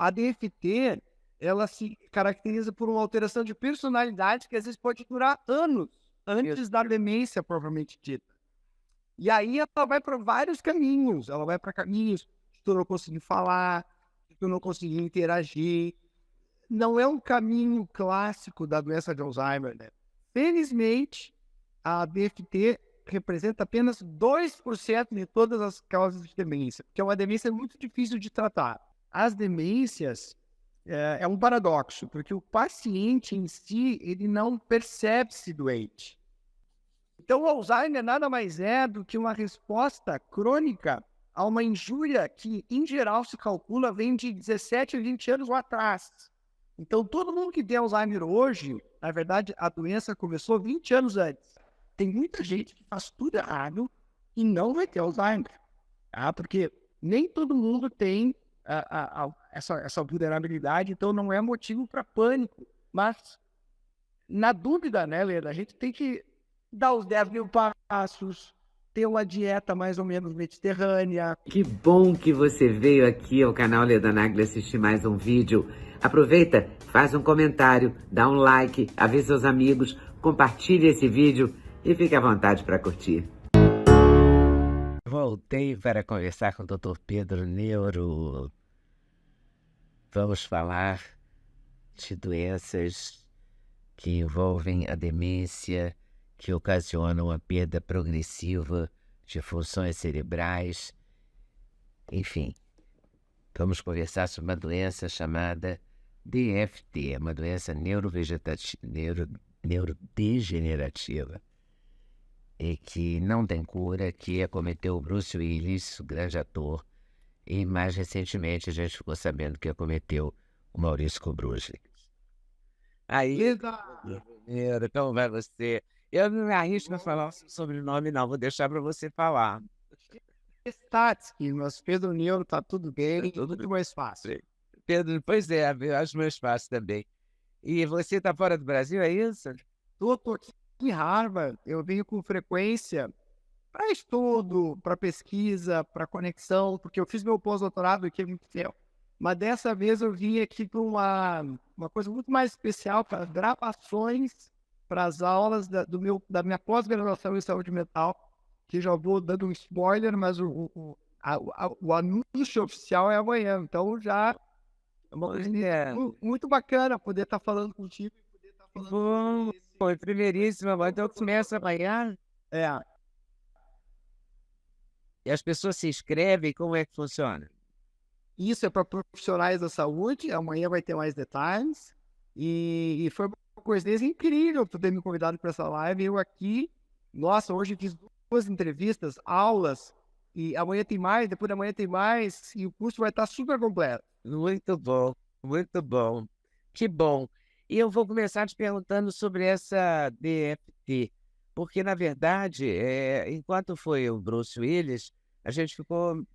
A DFT, ela se caracteriza por uma alteração de personalidade que às vezes pode durar anos antes da demência propriamente dita. E aí ela vai para vários caminhos. Ela vai para caminhos de tu não conseguir falar, de tu não conseguir interagir. Não é um caminho clássico da doença de Alzheimer, né? Felizmente, a DFT representa apenas 2% de todas as causas de demência, porque é uma demência muito difícil de tratar. As demências é um paradoxo, porque o paciente em si, ele não percebe-se doente. Então, o Alzheimer nada mais é do que uma resposta crônica a uma injúria que, em geral, se calcula vem de 17 a 20 anos lá atrás. Então, todo mundo que tem Alzheimer hoje, na verdade, a doença começou 20 anos antes. Tem muita gente que faz tudo errado e não vai ter Alzheimer. Tá? Porque nem todo mundo tem essa vulnerabilidade, então não é motivo para pânico. Mas, na dúvida, né, Leda, a gente tem que dar os 10 mil passos, ter uma dieta mais ou menos mediterrânea. Que bom que você veio aqui ao canal Leda Nagli assistir mais um vídeo. Aproveita, faz um comentário, dá um like, avisa seus amigos, compartilhe esse vídeo e fique à vontade para curtir. Voltei para conversar com o Dr. Pedro Neuro. Vamos falar de doenças que envolvem a demência, que ocasionam a perda progressiva de funções cerebrais. Enfim, vamos conversar sobre uma doença chamada DFT, uma doença neurodegenerativa, e que não tem cura, que acometeu o Bruce Willis, o grande ator, e mais recentemente a gente ficou sabendo que acometeu o Maurício Kubrusli. Aí, Pedro, como vai você? Eu não me arrisco a falar o seu sobrenome, não, vou deixar para você falar. Statsky, mas Pedro Neuro tá tudo bem, tudo mais fácil. Pedro, pois é, eu acho mais fácil também. E você está fora do Brasil, é isso? Tô aqui em Harvard, eu venho com frequência para estudo, para pesquisa, para conexão, porque eu fiz meu pós-doutorado aqui há muito tempo. Mas dessa vez eu vim aqui para uma coisa muito mais especial, para gravações, para as aulas da minha pós-graduação em saúde mental, que já vou dando um spoiler, mas o anúncio oficial é amanhã. Então já é uma coisa muito bacana poder estar falando contigo e poder estar falando Foi primeiríssima, então começa amanhã. E as pessoas se inscrevem, como é que funciona? Isso é para profissionais da saúde, amanhã vai ter mais detalhes. E foi uma coincidência incrível tu ter me convidado para essa live. Eu aqui, nossa, hoje fiz 2 entrevistas, aulas, e amanhã tem mais, depois da manhã tem mais, e o curso vai estar super completo. Muito bom, muito bom. Que bom. E eu vou começar te perguntando sobre essa DFT, porque, na verdade, enquanto foi o Bruce Willis, a gente ficou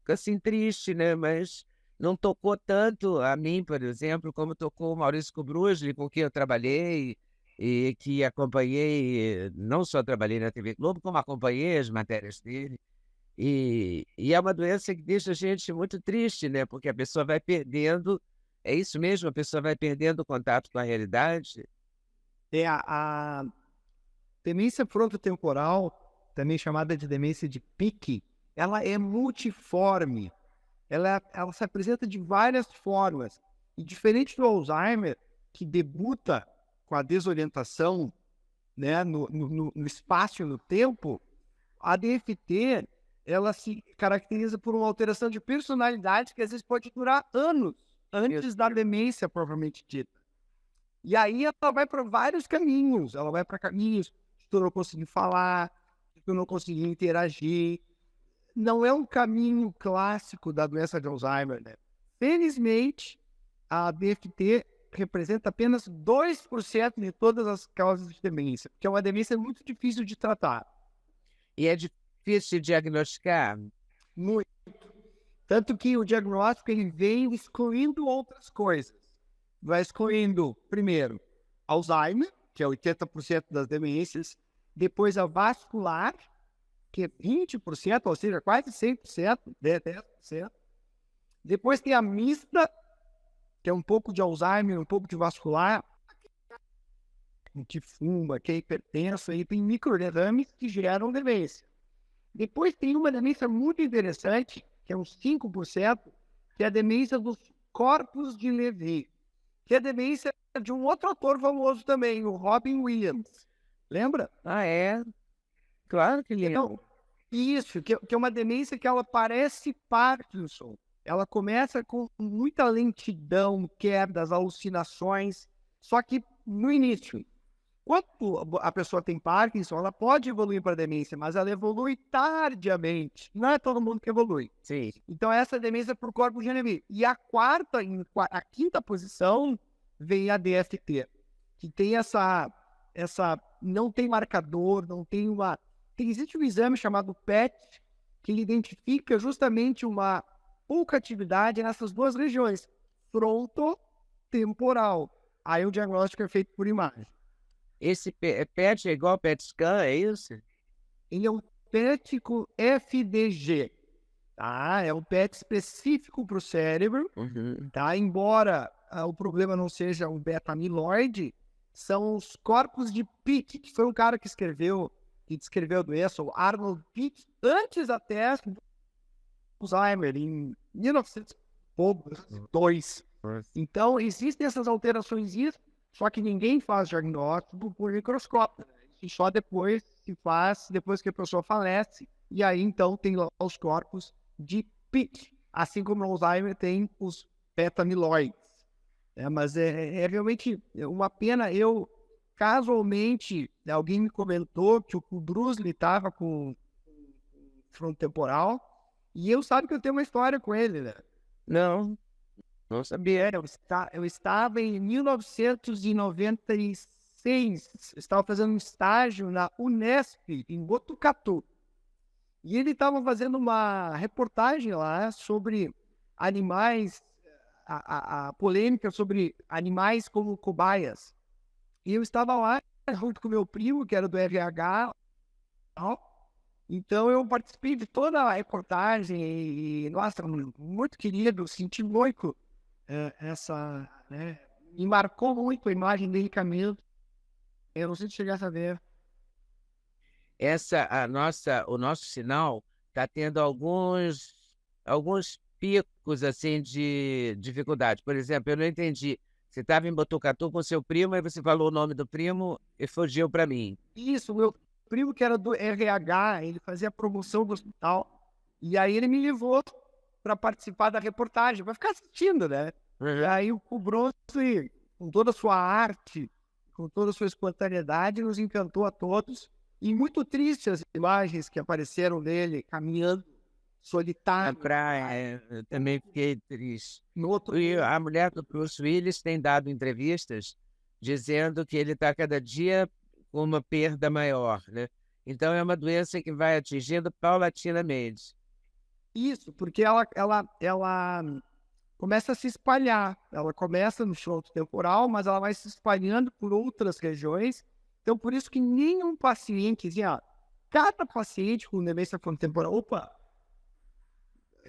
assim triste, né? Mas não tocou tanto a mim, por exemplo, como tocou o Maurício Kubrusli, com quem eu trabalhei e que acompanhei, não só trabalhei na TV Globo, como acompanhei as matérias dele. E é uma doença que deixa a gente muito triste, né? Porque a pessoa vai perdendo, é isso mesmo, a pessoa vai perdendo o contato com a realidade. A demência frontotemporal, também chamada de demência de Pick, ela é multiforme. Ela se apresenta de várias formas. E diferente do Alzheimer, que debuta com a desorientação, né, no espaço e no tempo, a DFT ela se caracteriza por uma alteração de personalidade que às vezes pode durar anos antes da demência propriamente dita. E aí ela vai para vários caminhos. Ela vai para caminhos de tu não conseguir falar, de tu não conseguir interagir. Não é um caminho clássico da doença de Alzheimer, né? Felizmente, a DFT representa apenas 2% de todas as causas de demência, porque é uma demência muito difícil de tratar. E é difícil de diagnosticar? Muito. Tanto que o diagnóstico ele vem excluindo outras coisas. Vai excluindo, primeiro, Alzheimer, que é 80% das demências, depois a vascular, que é 20%, ou seja, quase 100%, 10%. Depois tem a mista, que é um pouco de Alzheimer, um pouco de vascular, que fuma, que é hipertenso, aí tem microderames que geram demência. Depois tem uma demência muito interessante, que é uns 5%, que é a demência dos corpos de Levy, que é a demência de um outro ator famoso também, o Robin Williams. Lembra? Ah, é? Claro que lembro. Então, isso, que é uma demência que ela parece Parkinson. Ela começa com muita lentidão, quedas, alucinações, só que no início. Quando a pessoa tem Parkinson, ela pode evoluir para demência, mas ela evolui tardiamente. Não é todo mundo que evolui. Sim. Então, essa demência por corpo de Levy. E a quinta posição vem a DFT, que tem não tem marcador, não tem uma... Existe um exame chamado PET, que ele identifica justamente uma pouca atividade nessas duas regiões, frontotemporal. Aí o diagnóstico é feito por imagem. Esse PET é igual PET scan, é isso? Ele é um PET com FDG, tá? É um PET específico para o cérebro, tá? Embora o problema não seja um beta-amiloide, são os corpos de Pitt, que foi um cara que descreveu a doença, o Arnold Pitt, antes até do Alzheimer, em 1902. Então, existem essas alterações, só que ninguém faz diagnóstico por microscópio. E só depois se faz, depois que a pessoa falece, e aí então tem lá os corpos de Pitt. Assim como no Alzheimer tem os beta-amiloides. Mas é realmente uma pena. Casualmente, alguém me comentou que o Bruce Lee estava com frontotemporal, e eu sabe que eu tenho uma história com ele, né? Não sabia. Eu estava em 1996, estava fazendo um estágio na Unesp, em Botucatu. E ele estava fazendo uma reportagem lá sobre animais, a polêmica sobre animais como cobaias. E eu estava lá junto com meu primo, que era do RH. Então eu participei de toda a reportagem e nossa, muito querido, senti muito né, me marcou muito a imagem dele caminhando. Eu não sei se chegasse a ver. O nosso sinal está tendo alguns picos assim de dificuldade. Por exemplo, eu não entendi. Você estava em Botucatu com seu primo, aí você falou o nome do primo e fugiu para mim. Isso, meu primo que era do RH, ele fazia promoção do hospital, e aí ele me levou para participar da reportagem, para ficar assistindo, né? E aí o Bruce, com toda a sua arte, com toda a sua espontaneidade, nos encantou a todos. E muito triste as imagens que apareceram dele caminhando solitário. Na praia, eu também fiquei triste. No outro E a mulher do Bruce Willis tem dado entrevistas dizendo que ele está cada dia com uma perda maior, né? Então é uma doença que vai atingindo paulatinamente. Isso, porque ela começa a se espalhar. Ela começa no fronto temporal, mas ela vai se espalhando por outras regiões. Então, por isso que nenhum paciente, cada paciente com demência frontotemporal,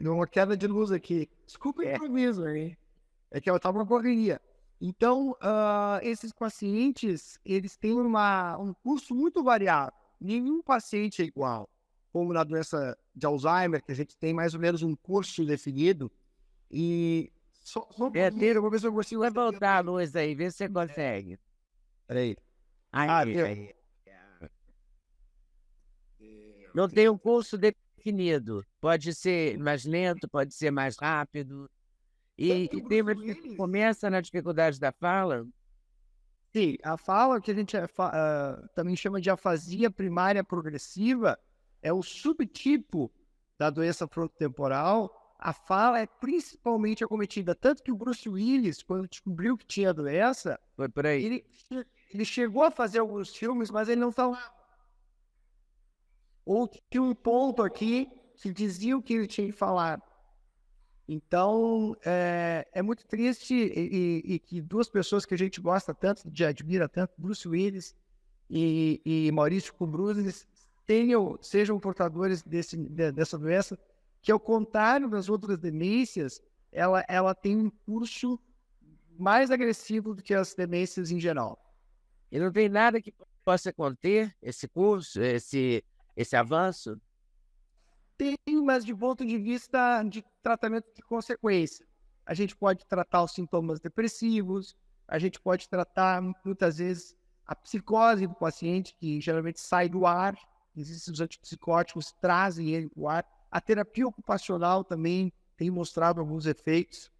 deu uma queda de luz aqui. Desculpa o improviso aí. É que eu estava na correria. Então, esses pacientes, eles têm um curso muito variável. Nenhum paciente é igual. Como na doença de Alzheimer, que a gente tem mais ou menos um curso definido. E eu vou ver se eu consigo. Vai voltar a luz aí, vê se você consegue. Peraí. Aí. Não tem um curso definido. Pode ser mais lento, pode ser mais rápido. E tem uma que começa na dificuldade da fala. Sim, a fala, que a gente também chama de afasia primária progressiva, é o subtipo da doença frontotemporal. A fala é principalmente acometida, tanto que o Bruce Willis, quando descobriu que tinha doença, foi por aí. Ele chegou a fazer alguns filmes, mas ele não falava. Ou tinha um ponto aqui que dizia o que ele tinha que falar. Então, é muito triste e que duas pessoas que a gente gosta tanto, admira tanto, Bruce Willis e Maurício Cubruzes, sejam portadores dessa doença, que ao contrário das outras demências, ela tem um curso mais agressivo do que as demências em geral. E não tem nada que possa conter esse curso, esse avanço? Tem, mas de ponto de vista de tratamento de consequência. A gente pode tratar os sintomas depressivos, a gente pode tratar, muitas vezes, a psicose do paciente, que geralmente sai do ar. Existem os antipsicóticos, trazem ele para o ar. A terapia ocupacional também tem mostrado alguns efeitos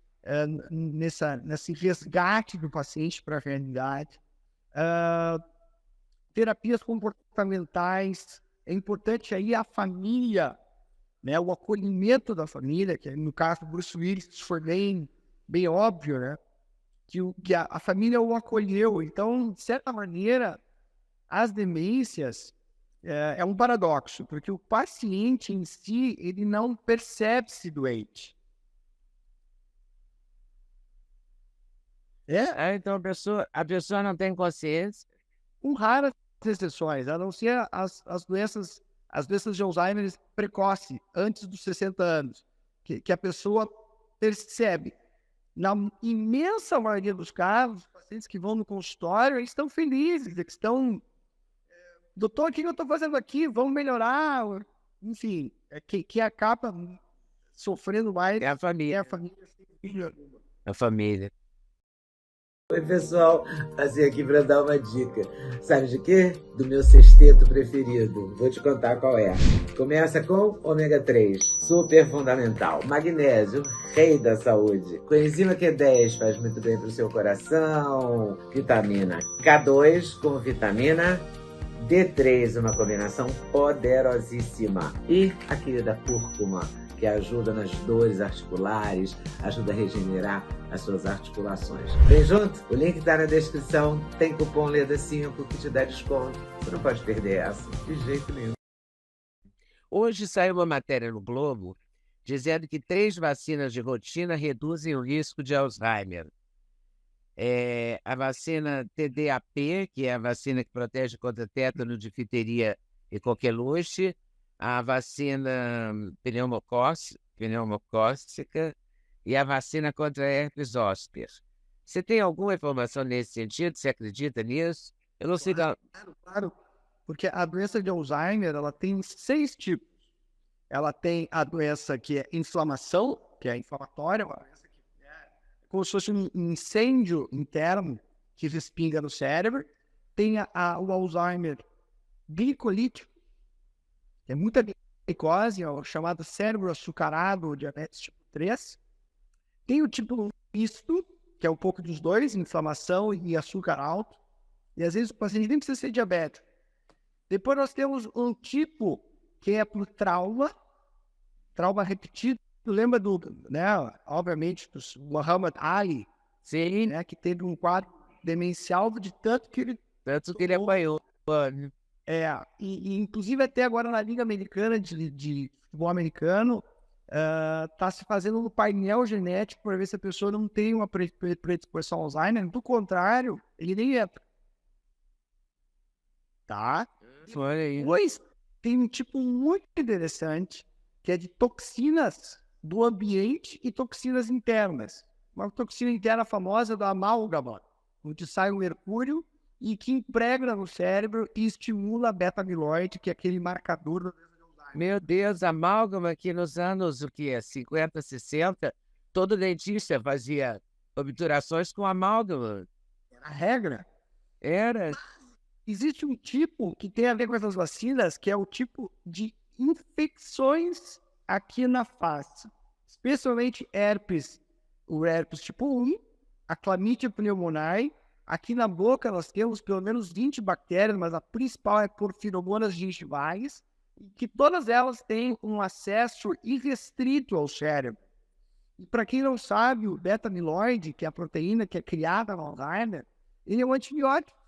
nesse resgate do paciente para a realidade. Terapias comportamentais, é importante aí a família, né, o acolhimento da família, que no caso do Bruce Willis foi bem óbvio, né, que a família o acolheu. Então, de certa maneira, as demências é um paradoxo, porque o paciente em si, ele não percebe-se doente. Então a pessoa não tem consciência. Com raras exceções, a não ser as doenças de Alzheimer precoce, antes dos 60 anos, que a pessoa percebe. Na imensa maioria dos casos, os pacientes que vão no consultório, eles estão felizes, eles estão... Doutor, o que eu estou fazendo aqui? Vamos melhorar? Enfim, que acaba sofrendo mais É a família. é a família. A família. Oi, pessoal, passei aqui para dar uma dica. Sabe de quê? Do meu sexteto preferido. Vou te contar qual é. Começa com ômega 3, super fundamental. Magnésio, rei da saúde. Coenzima Q10 faz muito bem para o seu coração. Vitamina K2 com vitamina D3, uma combinação poderosíssima. E a querida cúrcuma, que ajuda nas dores articulares, ajuda a regenerar as suas articulações. Vem junto? O link está na descrição. Tem cupom LEDA5 que te dá desconto. Você não pode perder essa, de jeito nenhum. Hoje saiu uma matéria no Globo dizendo que 3 vacinas de rotina reduzem o risco de Alzheimer. A vacina TDAP, que é a vacina que protege contra tétano, difteria e coqueluche, a vacina pneumocócica e a vacina contra herpes zoster. Você tem alguma informação nesse sentido? Você acredita nisso? Eu não sei. Claro, porque a doença de Alzheimer, ela tem 6 tipos. Ela tem a doença que é inflamação, que é inflamatória, uma doença que é como se fosse um incêndio interno que respinga no cérebro. Tem o Alzheimer glicolítico, que é muita glicose, é o chamado cérebro açucarado, ou diabetes tipo 3. Tem o tipo misto, que é um pouco dos dois, inflamação e açúcar alto. E às vezes o paciente nem precisa ser diabético. Depois nós temos um tipo que é por trauma repetido. Tu lembra obviamente, do Muhammad Ali? Sim. Né, que teve um quadro demencial de tanto que ele apanhou. E inclusive até agora na Liga Americana de Futebol Americano, está se fazendo um painel genético para ver se a pessoa não tem uma predisposição ao Alzheimer. Do contrário, ele nem entra. Tá? Pois tem um tipo muito interessante, que é de toxinas do ambiente e toxinas internas. Uma toxina interna famosa da amálgama, onde sai o mercúrio e que impregna no cérebro e estimula a beta-amiloide, que é aquele marcador da doença de Alzheimer. Meu Deus, amálgama aqui nos anos, 50, 60, todo dentista fazia obturações com amálgama. Era a regra. Era. Existe um tipo que tem a ver com essas vacinas, que é o tipo de infecções aqui na face, especialmente herpes, o herpes tipo 1, a Chlamydia pneumoniae. Aqui na boca nós temos pelo menos 20 bactérias, mas a principal é por feromonas gengivais, e que todas elas têm um acesso irrestrito ao cérebro. E para quem não sabe, o beta-amiloide, que é a proteína que é criada no Alzheimer, ele é um antibiótico.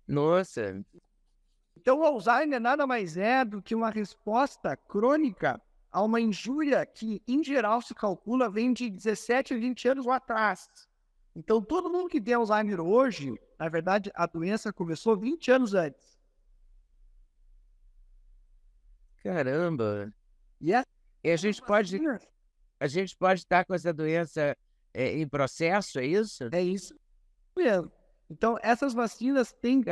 Nossa. Então o Alzheimer nada mais é do que uma resposta crônica a uma injúria que, em geral, se calcula vem de 17 a 20 anos lá atrás. Então, todo mundo que tem Alzheimer hoje, na verdade, a doença começou 20 anos antes. Caramba! E a gente pode estar com essa doença em processo, é isso? É isso mesmo. Então, essas vacinas têm que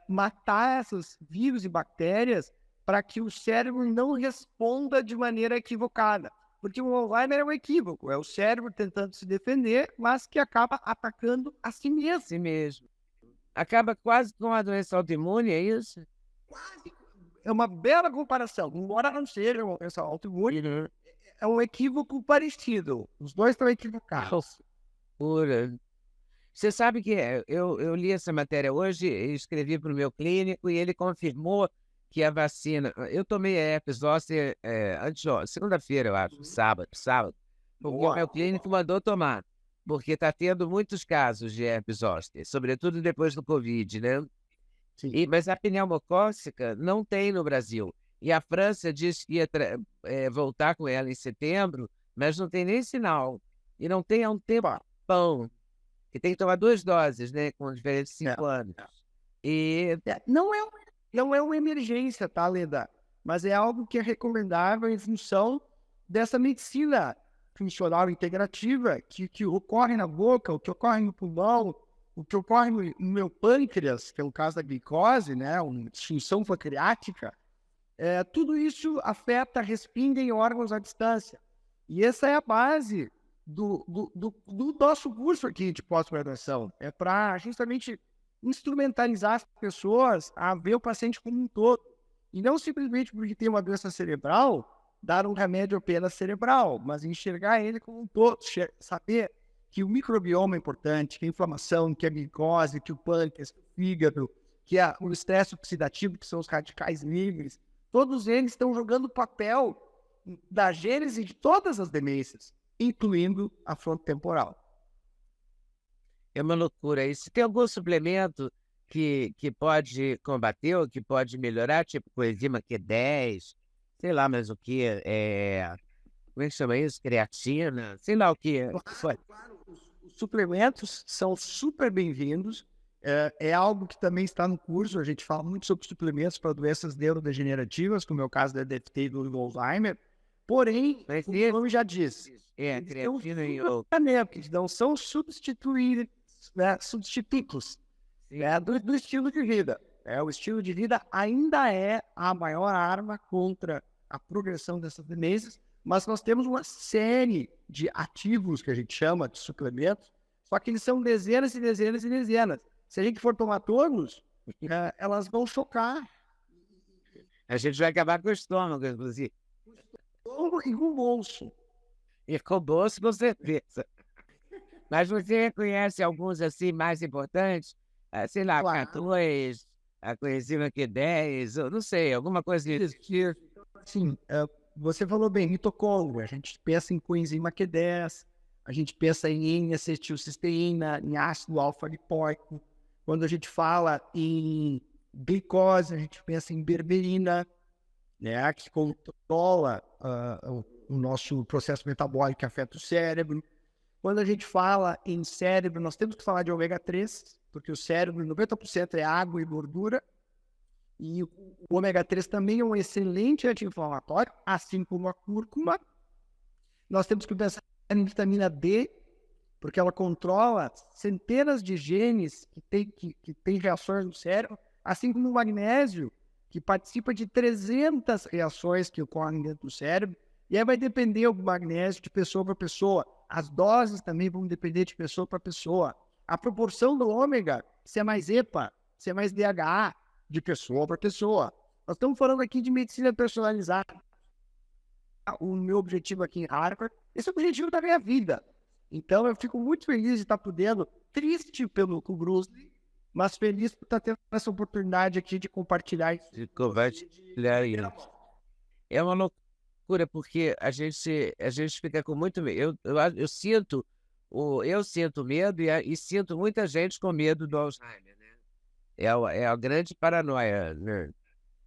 matar esses vírus e bactérias para que o cérebro não responda de maneira equivocada. Porque o Alzheimer é um equívoco, é o cérebro tentando se defender, mas que acaba atacando a si mesmo. Assim mesmo. Acaba quase com a doença autoimune, é isso? Quase. É uma bela comparação. Embora não seja uma doença autoimune, é um equívoco parecido. Os dois estão equivocados. Pura. Você sabe que eu li essa matéria hoje, e escrevi para o meu clínico e ele confirmou que a vacina... Eu tomei a herpes zoster segunda-feira, eu acho, sábado, porque o meu clínico mandou tomar, porque está tendo muitos casos de herpes zoster, sobretudo depois do Covid, né? Mas a pneumocócica não tem no Brasil. E a França diz que ia voltar com ela em setembro, mas não tem nem sinal. E não tem há um tempão. Que tem que tomar 2 doses, né? Com diferença de 5 anos. E não é uma emergência, tá, Leda? Mas é algo que é recomendável em função dessa medicina funcional integrativa que ocorre na boca, o que ocorre no pulmão, o que ocorre no meu pâncreas, que é o caso da glicose, né? Uma disfunção pancreática. Tudo isso afeta, respinga em órgãos à distância. E essa é a base do nosso curso aqui de pós-graduação. É para justamente instrumentalizar as pessoas a ver o paciente como um todo. E não simplesmente porque tem uma doença cerebral, dar um remédio apenas cerebral, mas enxergar ele como um todo, saber que o microbioma é importante, que a inflamação, que a glicose, que o pâncreas, que o fígado, que o estresse oxidativo, que são os radicais livres, todos eles estão jogando papel da gênese de todas as demências, incluindo a frontotemporal. é uma loucura isso. Tem algum suplemento que pode combater ou que pode melhorar, tipo coenzima Q10, sei lá mais o que, como é que chama isso? Creatina, sei lá o que. Claro, os suplementos são super bem-vindos. É algo que também está no curso. A gente fala muito sobre suplementos para doenças neurodegenerativas, como é o caso da DFT e do Alzheimer. Porém, o nome já diz. Creatina e Eles não são substitutos, né, substitutos, né, do estilo de vida. O estilo de vida ainda é a maior arma contra a progressão dessas demências, mas nós temos uma série de ativos que a gente chama de suplementos, só que eles são dezenas e dezenas e dezenas. Se a gente for tomar todos, elas vão chocar. A gente vai acabar com o estômago, inclusive. E com o bolso. E com o bolso, com certeza. Mas você reconhece alguns assim mais importantes? Sei lá, Claro. K2, a coenzima Q10, eu não sei, alguma coisa disso. Sim, você falou bem, mitocôndria. A gente pensa em coenzima Q10, a gente pensa em N-acetilcisteína, em ácido alfa-lipoico. Quando a gente fala em glicose, a gente pensa em berberina, né, que controla o nosso processo metabólico que afeta o cérebro. Quando a gente fala em cérebro, nós temos que falar de ômega 3, porque o cérebro, 90% é água e gordura. E o ômega 3 também é um excelente anti-inflamatório, assim como a cúrcuma. Nós temos que pensar em vitamina D, porque ela controla centenas de genes que têm reações no cérebro, assim como o magnésio, que participa de 300 reações que ocorrem dentro do cérebro. E aí vai depender do magnésio de pessoa para pessoa. As doses também vão depender de pessoa para pessoa. A proporção do ômega, se é mais EPA, se é mais DHA, de pessoa para pessoa. Nós estamos falando aqui de medicina personalizada. O meu objetivo aqui em Harvard, esse é o objetivo da minha vida. Então eu fico muito feliz de estar podendo, triste pelo Bruce, mas feliz por estar tendo essa oportunidade aqui de compartilhar isso. De compartilhar isso. É uma loucura, porque a gente fica com muito medo. Eu sinto medo e sinto muita gente com medo do Alzheimer, né? É a grande paranoia, né?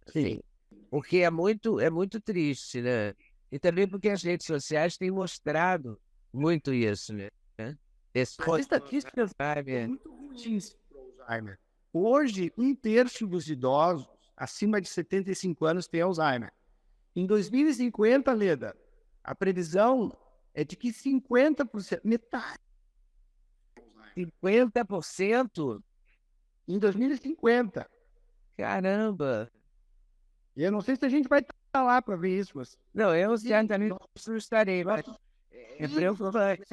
Sim. Porque é muito triste, né? E também porque as redes sociais têm mostrado muito isso, né? As estatísticas são muito ruins para o Alzheimer. Hoje, 1/3 dos idosos acima de 75 anos tem Alzheimer. Em 2050, Leda, a previsão é de que 50%, metade, 50%? em 2050. Caramba! E eu não sei se a gente vai estar lá para ver isso, mas Não, eu certamente não estarei, mas é preocupante.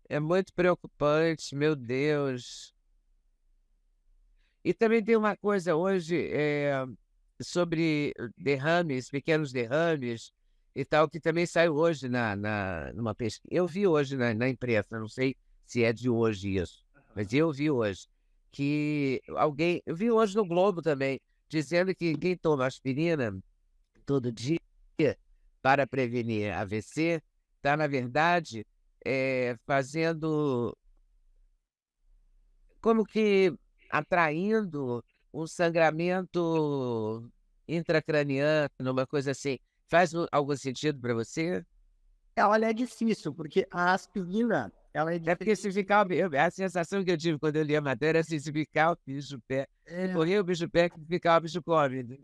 É muito preocupante, meu Deus. E também tem uma coisa hoje sobre derrames, pequenos derrames e tal, que também saiu hoje numa pesquisa. Eu vi hoje na imprensa, não sei se é de hoje isso, mas eu vi hoje que alguém, eu vi hoje no Globo também, dizendo que quem toma aspirina todo dia para prevenir AVC está, na verdade, fazendo como que atraindo um sangramento intracraniano, uma coisa assim. Faz algum sentido para você? Olha, é difícil, porque a aspirina, ela é É porque se ficar, a sensação que eu tive quando eu li a matéria é assim, se ficar o bicho pé, correr o bicho pé, que ficar o bicho come.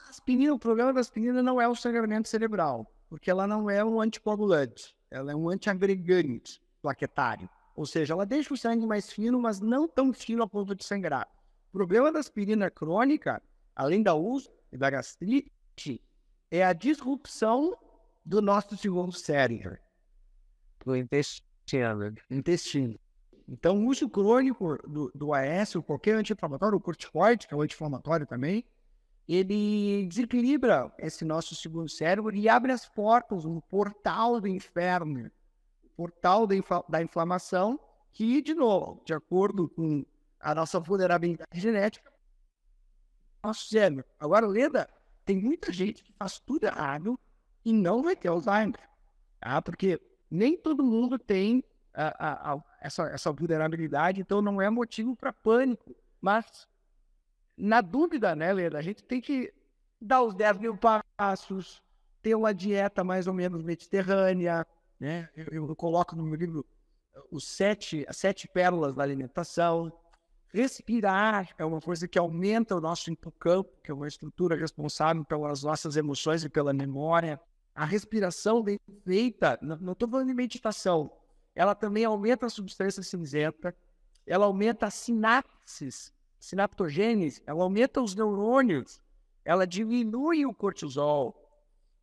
aspirina, o problema da aspirina não é o sangramento cerebral, porque ela não é um anticoagulante, ela é um antiagregante plaquetário. Ou seja, ela deixa o sangue mais fino, mas não tão fino a ponto de sangrar. O problema da aspirina crônica, além da úlcera e da gastrite, é a disrupção do nosso segundo cérebro, Do intestino. Então, o uso crônico do AS, ou qualquer anti-inflamatório, o corticoide, que é o anti-inflamatório também, ele desequilibra esse nosso segundo cérebro e abre as portas, um portal do inferno, portal da inflamação, que, de novo, de acordo com a nossa vulnerabilidade genética, nosso cérebro. Agora, Leda, tem muita gente que faz tudo errado e não vai ter Alzheimer, tá? Porque nem todo mundo tem essa vulnerabilidade, então não é motivo para pânico. Mas, na dúvida, né, Leda, a gente tem que dar os 10 mil passos, ter uma dieta mais ou menos mediterrânea, né? Eu coloco no meu livro as 7 pérolas da alimentação. Respirar é uma coisa que aumenta o nosso hipocampo, que é uma estrutura responsável pelas nossas emoções e pela memória. A respiração bem feita, não estou falando de meditação, ela também aumenta a substância cinzenta, ela aumenta as sinapses, sinaptogênese, ela aumenta os neurônios, ela diminui o cortisol,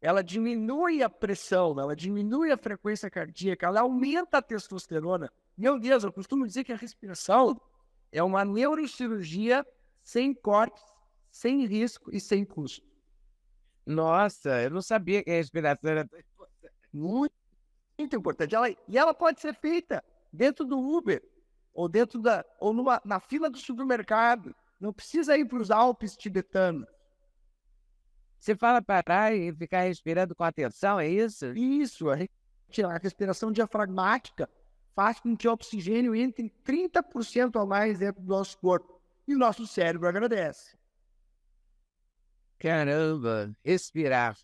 ela diminui a pressão, ela diminui a frequência cardíaca, ela aumenta a testosterona. Meu Deus, eu costumo dizer que a respiração é uma neurocirurgia sem cortes, sem risco e sem custo. Nossa, eu não sabia que a respiração era tão importante. Muito importante. Ela pode ser feita dentro do Uber, ou na fila do supermercado. Não precisa ir para os Alpes tibetanos. Você fala parar e ficar respirando com atenção, é isso? Isso, a respiração diafragmática faz com que o oxigênio entre 30% a mais dentro do nosso corpo. E o nosso cérebro agradece. Caramba, respirar.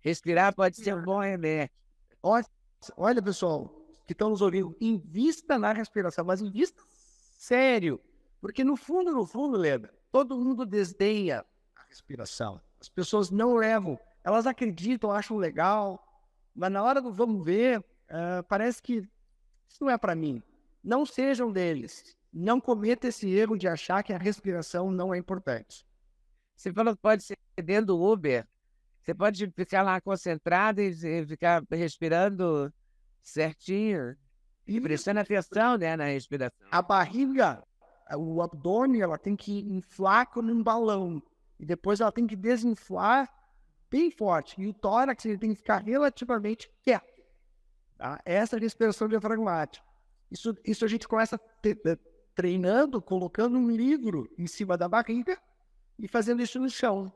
Respirar pode ser um bom remédio. Olha, pessoal, que estão nos ouvindo, invista na respiração, mas invista sério. Porque no fundo, Leda, todo mundo desdenha a respiração. As pessoas não levam, elas acreditam, acham legal, mas na hora do vamos ver, parece que isso não é para mim. Não sejam deles. Não cometa esse erro de achar que a respiração não é importante. Você falou que pode ser dentro do Uber. Você pode ficar lá concentrado e ficar respirando certinho. E prestando atenção, né, na respiração. A barriga, o abdômen, ela tem que inflar como um balão. E depois ela tem que desinflar bem forte. E o tórax ele tem que ficar relativamente quieto. Tá? Essa é a respiração diafragmática. Isso a gente começa treinando, colocando um livro em cima da barriga e fazendo isso no chão.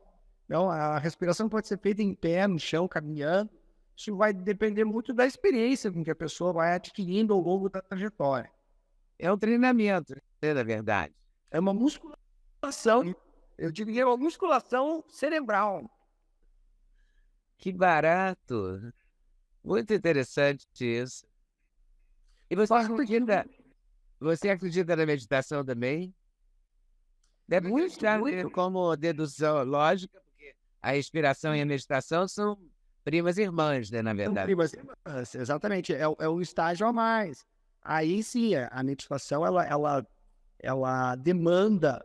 Então, a respiração pode ser feita em pé, no chão, caminhando. Isso vai depender muito da experiência com que a pessoa vai adquirindo ao longo da trajetória. É um treinamento, na verdade. É uma musculação, eu diria uma musculação cerebral. Que barato. Muito interessante isso. E você acredita na meditação também? Deve muito como dedução lógica, porque a respiração e a meditação são primas irmãs, né, na São verdade. primas irmãs, exatamente, é um estágio a mais. Aí sim, a meditação, ela demanda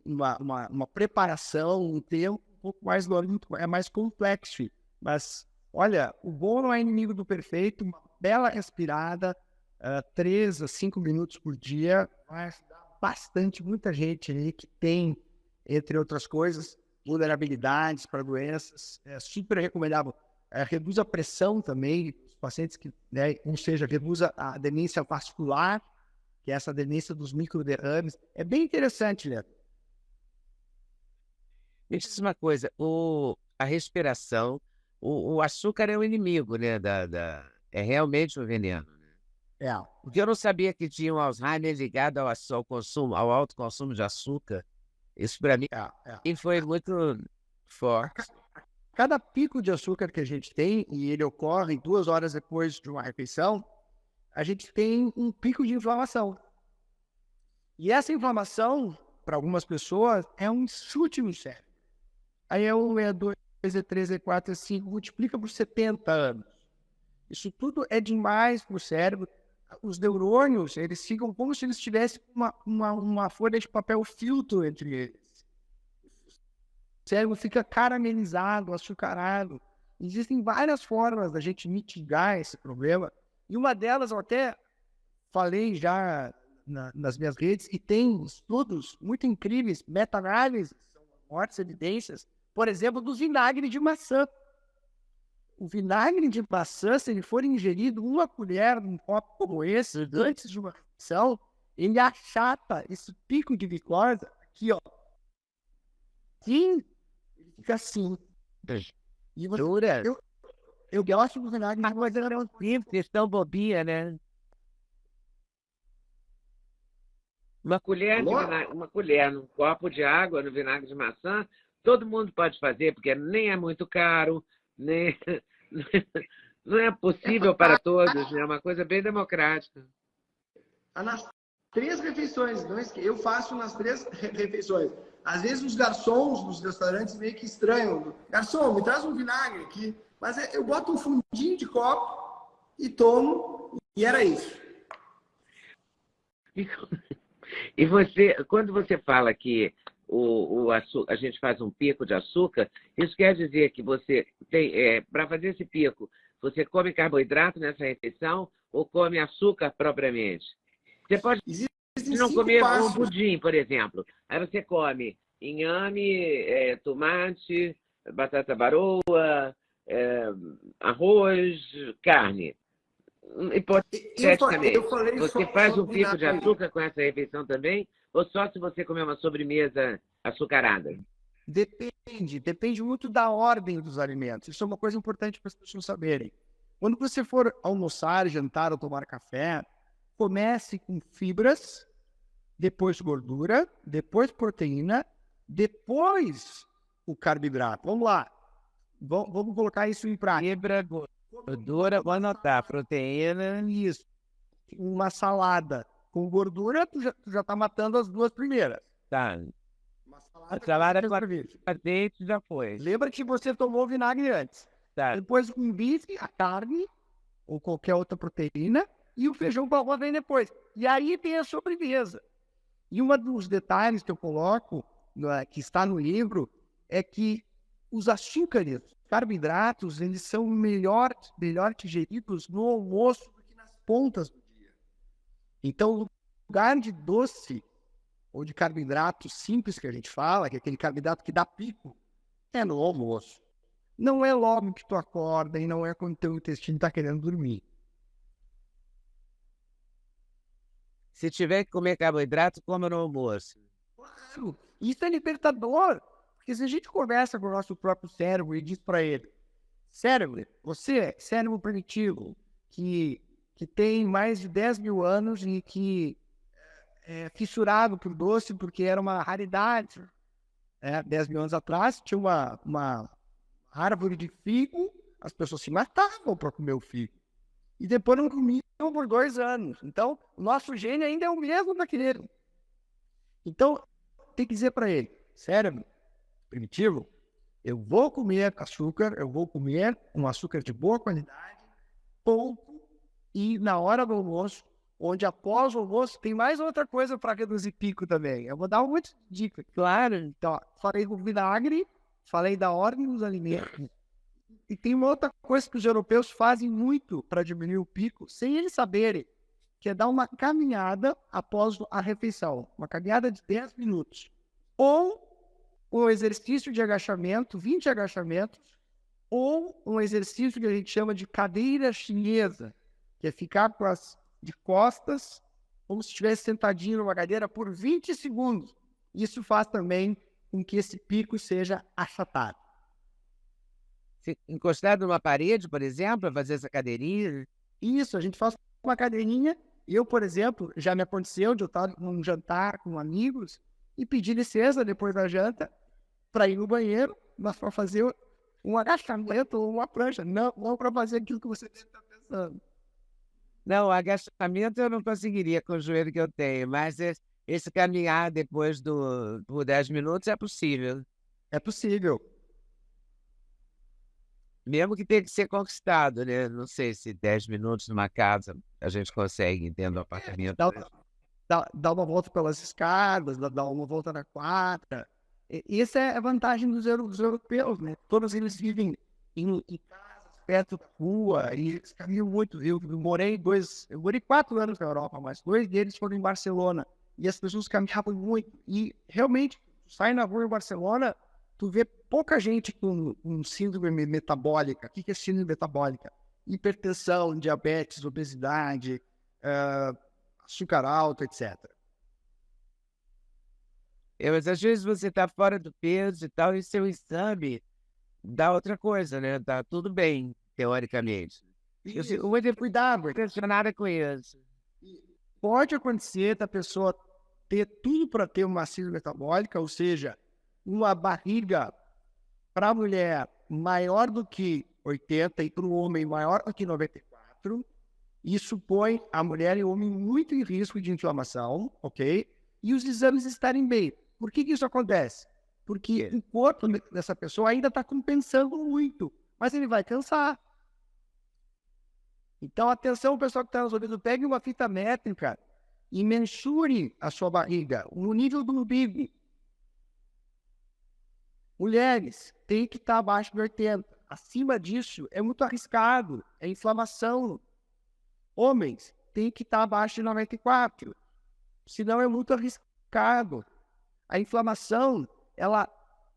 uma preparação, um tempo um pouco mais longo, é mais complexo. Mas, olha, o bom não é inimigo do perfeito, uma bela respirada, 3 a 5 minutos por dia, vai ajudar bastante, muita gente aí que tem, entre outras coisas, vulnerabilidades para doenças, é super recomendável. Reduz a pressão também, os pacientes que, né, ou seja, reduz a demência vascular, que é essa demência dos microderrames. É bem interessante, né? Me diz uma coisa, a respiração, o açúcar é o inimigo, né, é realmente um veneno, né? É, Porque eu não sabia que tinha um Alzheimer ligado ao consumo, ao alto consumo de açúcar. Isso para mim é. foi muito forte. Cada pico de açúcar que a gente tem, e ele ocorre 2 horas depois de uma refeição, a gente tem um pico de inflamação. E essa inflamação, para algumas pessoas, é um chute no cérebro. Aí é 1, é 2, é 3, é 4, é 5, multiplica por 70 anos. Isso tudo é demais para o cérebro. Os neurônios, eles ficam como se eles tivessem uma folha de papel filtro entre eles. O cérebro fica caramelizado, açucarado. Existem várias formas da gente mitigar esse problema. E uma delas, eu até falei já nas minhas redes, e tem estudos muito incríveis, meta-análises, são fortes evidências, por exemplo, do vinagre de maçã. O vinagre de maçã, se ele for ingerido 1 colher num copo como esse, antes de uma refeição, ele achata esse pico de glicose aqui, ó. Sim, ele fica assim. E você, Dura. eu gosto do vinagre de maçã. É um simples, tão bobinha, né? Uma colher de Alô? vinagre, uma colher num copo de água no vinagre de maçã, todo mundo pode fazer, porque nem é muito caro, nem não é possível para todos, né? É uma coisa bem democrática. Nas 3 refeições, eu faço nas 3 refeições. Às vezes os garçons dos restaurantes meio que estranham. Garçom, me traz um vinagre aqui. Mas eu boto um fundinho de copo e tomo, e era isso. E você, quando você fala que a gente faz um pico de açúcar, isso quer dizer que você tem, para fazer esse pico, você come carboidrato nessa refeição ou come açúcar propriamente? Você pode Existem não 5 comer um passos. pudim, por exemplo. Aí você come inhame, tomate, batata baroa, arroz, carne. Hipoteticamente, Eu falei você só faz um sobre pico de vinagre. açúcar com essa refeição também? Ou só se você comer uma sobremesa açucarada? Depende muito da ordem dos alimentos. Isso é uma coisa importante para as pessoas saberem. Quando você for almoçar, jantar ou tomar café, comece com fibras, depois gordura, depois proteína, depois o carboidrato. Vamos lá. Vamos colocar isso em prática. Fibra, gordura, vou anotar, proteína. Isso. Uma salada com gordura, tu já tá matando as 2 primeiras. Tá. Uma A salada com com cerveja. azeite já foi. Lembra que você tomou vinagre antes. Tá. Depois com bife, a carne ou qualquer outra proteína, e o feijão com arroz vem depois. E aí tem a sobremesa. E um dos detalhes que eu coloco, que está no livro, é que os açúcares, carboidratos, eles são melhor digeridos no almoço do que nas pontas do dia. Então, no lugar de doce ou de carboidrato simples que a gente fala, que é aquele carboidrato que dá pico, é no almoço. Não é logo que tu acorda e não é quando teu intestino está querendo dormir. Se tiver que comer carboidrato, coma no almoço. Claro, isso é libertador. Porque se a gente conversa com o nosso próprio cérebro e diz para ele, cérebro, você é cérebro primitivo, que tem mais de 10 mil anos e que é fissurado por doce porque era uma raridade. 10 mil anos atrás tinha uma árvore de figo, as pessoas se matavam para comer o figo. E depois não comiam por 2 anos. Então, o nosso gene ainda é o mesmo daquele. Então, tem que dizer para ele, cérebro primitivo, Eu vou comer açúcar, eu vou comer um açúcar de boa qualidade, pouco, e na hora do almoço, onde após o almoço tem mais outra coisa para reduzir pico também. Eu vou dar um monte de dica. Claro. Então, ó, falei do vinagre, falei da ordem dos alimentos, e tem uma outra coisa que os europeus fazem muito para diminuir o pico, sem eles saberem, que é dar uma caminhada após a refeição, uma caminhada de 10 minutos. Ou um exercício de agachamento, 20 agachamentos, ou um exercício que a gente chama de cadeira chinesa, que é ficar de costas, como se estivesse sentadinho numa cadeira por 20 segundos. Isso faz também com que esse pico seja achatado. Se encostar numa parede, por exemplo, fazer essa cadeirinha. Isso, a gente faz uma cadeirinha. Eu, por exemplo, já me aconteceu de eu estar num jantar com amigos e pedir licença depois da janta para ir no banheiro, mas para fazer um agachamento ou uma prancha, não para fazer aquilo que você deve estar pensando. Não, agachamento eu não conseguiria com o joelho que eu tenho, mas esse caminhar depois por 10 minutos é possível. É possível. Mesmo que tenha que ser conquistado, né? Não sei se 10 minutos numa casa a gente consegue dentro do apartamento. Dá uma volta pelas escadas, dá uma volta na quadra. Essa é a vantagem dos europeus, né? Todos eles vivem em casas perto da rua e eles caminham muito. Eu morei 4 anos na Europa, mas 2 deles foram em Barcelona. E as pessoas caminhavam muito. E realmente, sai na rua em Barcelona, tu vê pouca gente com síndrome metabólica. O que é síndrome metabólica? Hipertensão, diabetes, obesidade, açúcar alto, etc. Mas às vezes você está fora do peso e tal, e seu exame dá outra coisa, né? Tá tudo bem, teoricamente. Eu fico muito Cuidado, impressionada com isso. pode acontecer da pessoa ter tudo para ter uma síndrome metabólica, ou seja, uma barriga para a mulher maior do que 80 e para o homem maior do que 94. Isso põe a mulher e o homem muito em risco de inflamação, ok? E os exames estarem bem. Por que isso acontece? Porque o corpo dessa pessoa ainda está compensando muito, mas ele vai cansar. Então, atenção, pessoal que está nos ouvindo, pegue uma fita métrica e mensure a sua barriga, no nível do umbigo. Mulheres, tem que estar abaixo de 80. Acima disso, é muito arriscado, é inflamação. Homens, tem que estar abaixo de 94. Senão é muito arriscado. A inflamação,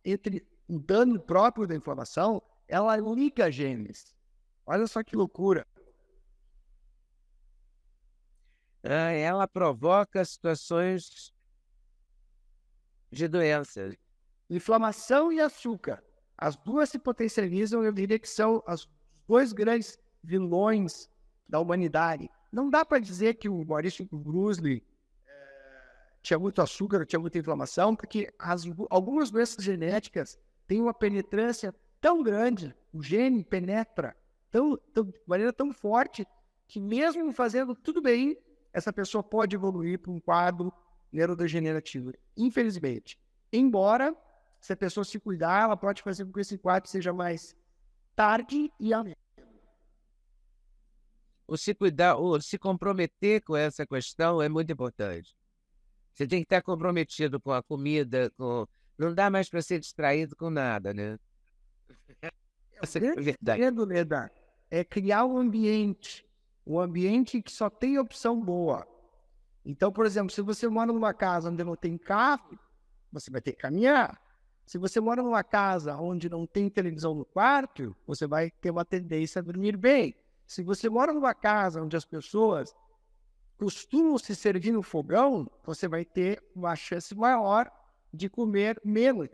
entre o dano próprio da inflamação, ela liga genes. Olha só que loucura. Ela provoca situações de doenças. Inflamação e açúcar. As duas se potencializam, eu diria que são os 2 grandes vilões da humanidade. Não dá para dizer que o Maurício Brusley tinha muito açúcar, tinha muita inflamação, porque algumas doenças genéticas têm uma penetrância tão grande, o gene penetra de maneira tão forte, que mesmo fazendo tudo bem, essa pessoa pode evoluir para um quadro neurodegenerativo. Infelizmente. Embora, se a pessoa se cuidar, ela pode fazer com que esse quadro seja mais tarde e além. O se cuidar, o se comprometer com essa questão é muito importante. Você tem que estar comprometido com a comida, não dá mais para ser distraído com nada, né? Essa é a verdade, Leda, é criar um ambiente que só tem opção boa. Então, por exemplo, se você mora numa casa onde não tem carro, você vai ter que caminhar. Se você mora numa casa onde não tem televisão no quarto, você vai ter uma tendência a dormir bem. Se você mora numa casa onde as pessoas costumam se servir no fogão, você vai ter uma chance maior de comer menos.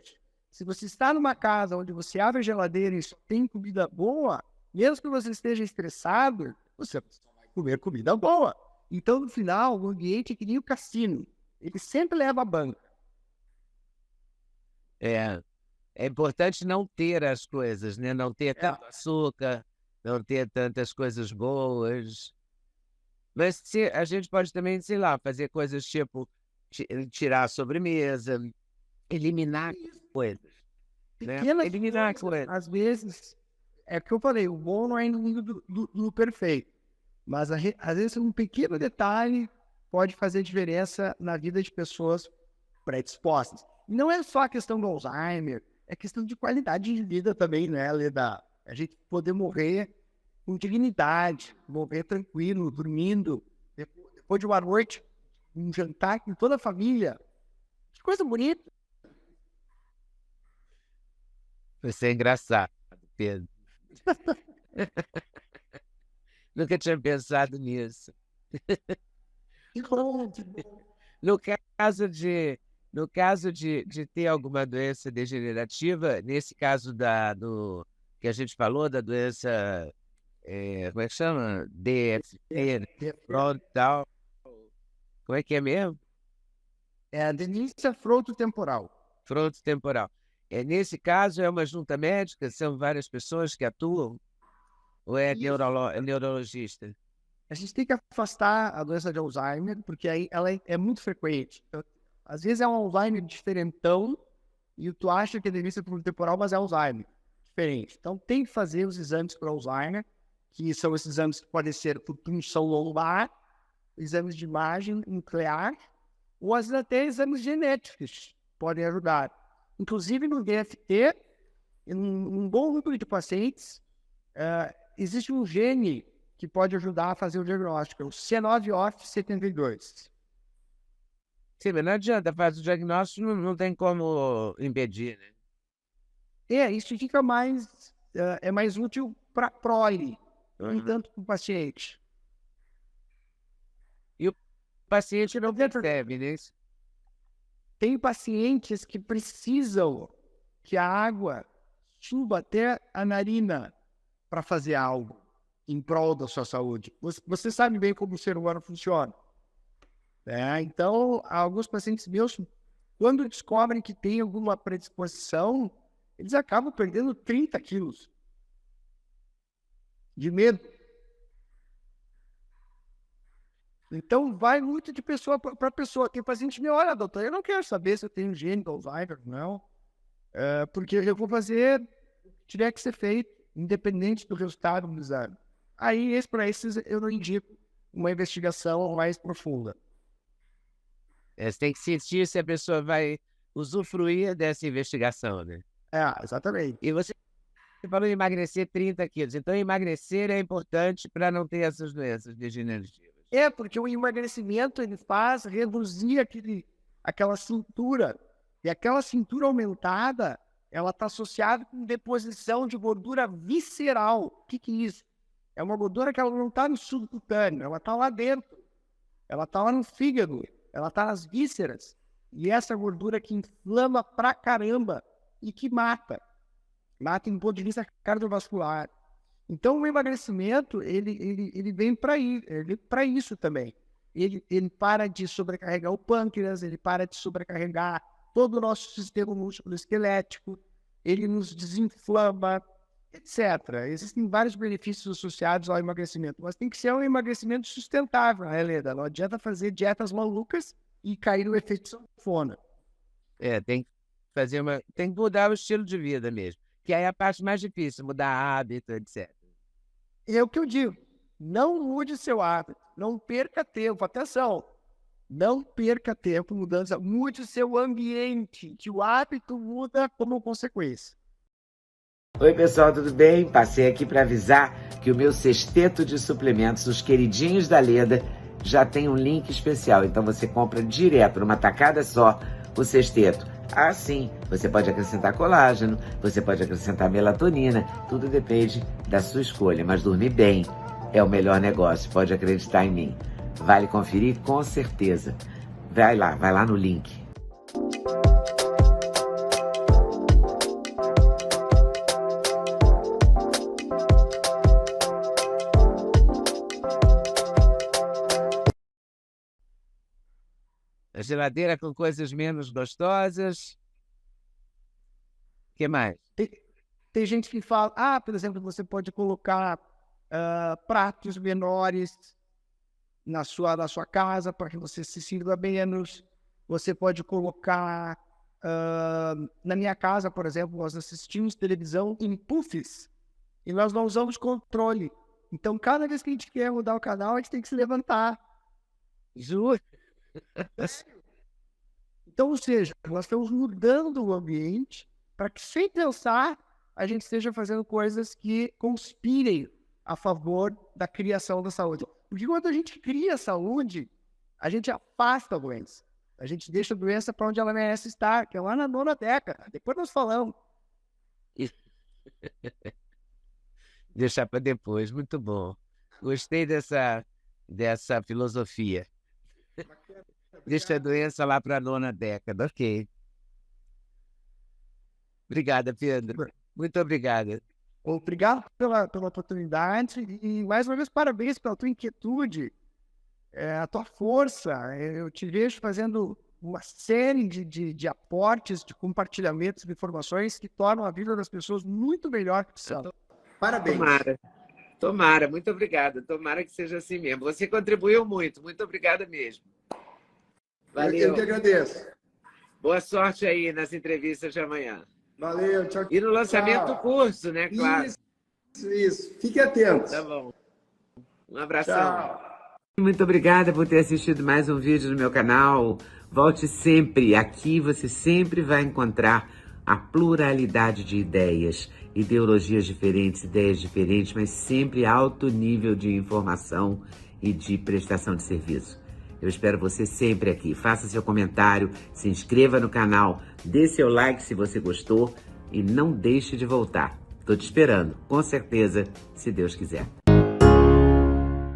Se você está numa casa onde você abre a geladeira e só tem comida boa, mesmo que você esteja estressado, você vai comer comida boa. Então, no final, o ambiente é que nem o cassino. Ele sempre leva a banca. É importante não ter as coisas, né? Não ter tanto açúcar, não ter tantas coisas boas. Mas a gente pode também, sei lá, fazer coisas tipo tirar a sobremesa, eliminar coisas. né? Pequenas Eliminar coisas, coisas. às vezes, é o que eu falei, o bom não é inimigo do perfeito. Mas, às vezes, um pequeno detalhe pode fazer diferença na vida de pessoas predispostas. E não é só a questão do Alzheimer, é questão de qualidade de vida também, né, Leda? A gente poder morrer com dignidade, morrer tranquilo, dormindo, depois de uma noite, um jantar com toda a família. Que coisa bonita. Você é engraçado, Pedro. Nunca tinha pensado nisso. No caso de, no caso de ter alguma doença degenerativa, nesse caso que a gente falou, da doença, como é que chama? DFT, né? Pronto, tal. Como é que é mesmo? É a demência frontotemporal. Frontotemporal. Nesse caso, é uma junta médica? São várias pessoas que atuam? Ou é neurologista? A gente tem que afastar a doença de Alzheimer, porque aí ela é muito frequente. Então, às vezes é um Alzheimer diferentão, e tu acha que é demência frontotemporal, mas é Alzheimer. Diferente. Então tem que fazer os exames para Alzheimer, que são esses exames que podem ser por punção lombar, exames de imagem nuclear, ou às vezes até exames genéticos podem ajudar. Inclusive no DFT, em um bom número de pacientes, existe um gene que pode ajudar a fazer o diagnóstico, é o C9orf72. Sim, mas não adianta, faz o diagnóstico, não tem como impedir, né? Isso fica mais, é mais útil para a prole, não tanto para o paciente. E o paciente não percebe, né? Tem pacientes que precisam que a água suba até a narina para fazer algo em prol da sua saúde. Você sabe bem como o ser humano funciona. Então, alguns pacientes meus, quando descobrem que tem alguma predisposição, eles acabam perdendo 30 quilos de medo. Então, vai muito de pessoa para pessoa. Tem paciente que me olha, doutor, eu não quero saber se eu tenho gene do Alzheimer, não. Porque eu vou fazer o que tiver que ser feito, independente do resultado do exame. Aí, para esses, eu não indico uma investigação mais profunda. Você tem que sentir se a pessoa vai usufruir dessa investigação, né? Exatamente. E você falou em emagrecer 30 quilos. Então, emagrecer é importante para não ter essas doenças degenerativas. Porque o emagrecimento ele faz reduzir aquela cintura. E aquela cintura aumentada, ela está associada com deposição de gordura visceral. O que é isso? É uma gordura que ela não está no subcutâneo, ela está lá dentro. Ela está lá no fígado, ela está nas vísceras. E essa gordura que inflama pra caramba e que mata. Mata em ponto de vista cardiovascular. Então, o emagrecimento, ele vem para isso também. Ele para de sobrecarregar o pâncreas, ele para de sobrecarregar todo o nosso sistema músculo-esquelético, ele nos desinflama, etc. Existem vários benefícios associados ao emagrecimento, mas tem que ser um emagrecimento sustentável, né, Helena? Não adianta fazer dietas malucas e cair no efeito sanfona. Tem que mudar o estilo de vida mesmo, que aí é a parte mais difícil, mudar hábito, etc. É o que eu digo, não mude seu hábito, não perca tempo, atenção, não perca tempo mudança, mude o seu ambiente, que o hábito muda como consequência. Oi pessoal, tudo bem? Passei aqui para avisar que o meu sexteto de suplementos, os queridinhos da Leda, já tem um link especial, então você compra direto, numa tacada só, o sexteto. Sim, você pode acrescentar colágeno, você pode acrescentar melatonina, tudo depende da sua escolha, mas dormir bem é o melhor negócio, pode acreditar em mim. Vale conferir com certeza. Vai lá no link. A geladeira com coisas menos gostosas. O que mais? Tem gente que fala, por exemplo, você pode colocar pratos menores na sua casa para que você se sirva menos. Você pode colocar Na minha casa, por exemplo, nós assistimos televisão em puffs e nós não usamos controle. Então, cada vez que a gente quer mudar o canal, a gente tem que se levantar. Juro. Então, ou seja, nós estamos mudando o ambiente para que, sem pensar, a gente esteja fazendo coisas que conspirem a favor da criação da saúde. Porque quando a gente cria a saúde, a gente afasta a doença. A gente deixa a doença para onde ela merece estar, que é lá na 9ª década. Depois nós falamos. Deixar para depois, muito bom. Gostei dessa filosofia. Deixa a doença lá para a 9ª década, ok. Obrigada, Pedro. Muito obrigada. Obrigado pela oportunidade e, mais uma vez, parabéns pela tua inquietude, a tua força. Eu te vejo fazendo uma série de aportes, de compartilhamentos de informações que tornam a vida das pessoas muito melhor que são. Parabéns. Tomara, muito obrigada. Tomara que seja assim mesmo. Você contribuiu muito obrigada mesmo. Valeu. Eu que agradeço. Boa sorte aí nas entrevistas de amanhã. Valeu, tchau. E no lançamento do curso, né? Claro. Isso. Fique atento. Tá bom. Um abração. Tchau. Muito obrigada por ter assistido mais um vídeo no meu canal. Volte sempre. Aqui você sempre vai encontrar a pluralidade de ideias, ideologias diferentes, ideias diferentes, mas sempre alto nível de informação e de prestação de serviço. Eu espero você sempre aqui. Faça seu comentário, se inscreva no canal, dê seu like se você gostou e não deixe de voltar. Estou te esperando, com certeza, se Deus quiser.